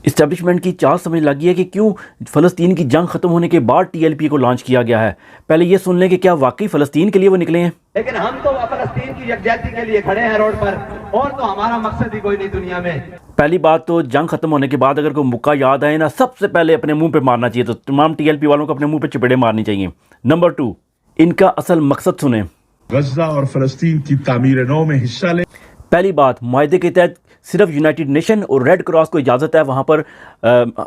Establishment की चाल समझ लगी है कि क्यों फ़लस्तीन की जंग ख़त्म होने के बाद टीएलपी को लॉन्च किया गया है। पहले ये सुन लें कि क्या वाकई फ़लस्तीन के लिए वो निकले हैं। लेकिन हम तो फ़लस्तीन की यकजहती के लिए खड़े हैं रोड पर, और तो हमारा मकसद ही कोई नहीं दुनिया में। पहली बात तो जंग ख़त्म होने के बाद अगर कोई मौका याद आए ना, सबसे पहले अपने मुंह पे मारना चाहिए। तो तमाम टीएलपी वालों को अपने मुंह पे चपेड़े मारनी चाहिए। नंबर 2, इनका असल मकसद सुने। गज़ा और फ़लस्तीन की तामीर नौ में हिस्सा ले। पहली बात, मुआहदे के तहत सिर्फ यूनाइटेड नेशन और रेड क्रॉस को इजाज़त है वहाँ पर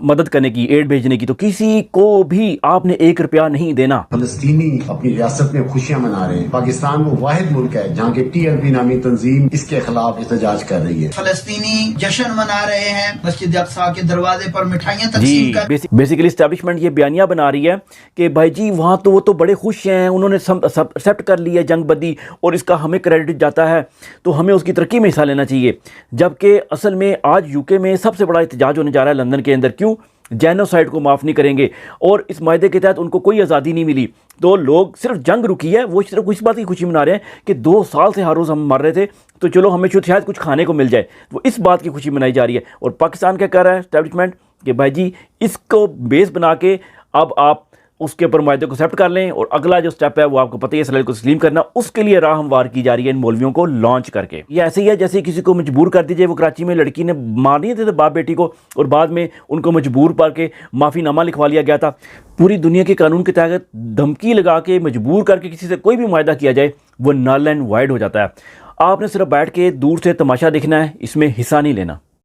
मदद करने की, एड भेजने की। तो किसी को भी आपने 1 रुपया नहीं देना। फ़लस्तीनी अपनी रियासत में खुशियां मना रहे हैं। पाकिस्तान वो वाहिद मुल्क है जहाँ के टीएलपी नामी तंजीम इसके खिलाफ एहतजाज कर रही है। फ़लस्तीनी जश्न मना रहे हैं, मस्जिद अक्सा के दरवाजे पर मिठाइयाँ तकसीम कर। बेसिकली एस्टैब्लिशमेंट ये बयानिया बना रही है कि भाई जी वहाँ तो वो तो बड़े खुश हैं, उन्होंने एक्सेप्ट कर लिया जंग बदी और इसका हमें क्रेडिट जाता है, तो हमें उसकी तरक्की में हिस्सा लेना चाहिए। जबकि असल में आज यूके में सबसे बड़ा एहतजाज होने जा रहा है लंदन के अंदर। क्यों? जेनोसाइड को माफ़ नहीं करेंगे और इस मायदे के तहत उनको कोई आज़ादी नहीं मिली। तो लोग सिर्फ जंग रुकी है, वो सिर्फ इस बात की खुशी मना रहे हैं कि 2 साल से हर रोज़ हम मर रहे थे, तो चलो हमें शायद कुछ खाने को मिल जाए। वो इस बात की खुशी मनाई जा रही है। और पाकिस्तान क्या कह रहा है एस्टैब्लिशमेंट कि भाई जी इसको बेस बना के अब आप उसके ऊपर मायदे को एक्सेप्ट कर लें, और अगला जो स्टेप है वो आपको पता ही है, इसराइल को तस्लीम करना। उसके लिए राह हमवार की जा रही है इन मौलवियों को लॉन्च करके। ये ऐसे ही है जैसे किसी को मजबूर कर दीजिए। वो कराची में लड़की ने मार नहीं थे बाप बेटी को, और बाद में उनको मजबूर करके माफ़ीनामा लिखवा लिया गया था। पूरी दुनिया के कानून के तहत धमकी लगा के मजबूर करके किसी से कोई भी मायदा किया जाए वो नल एंड वाइड हो जाता है। आपने सिर्फ बैठ के दूर से तमाशा देखना है, इसमें हिस्सा नहीं लेना।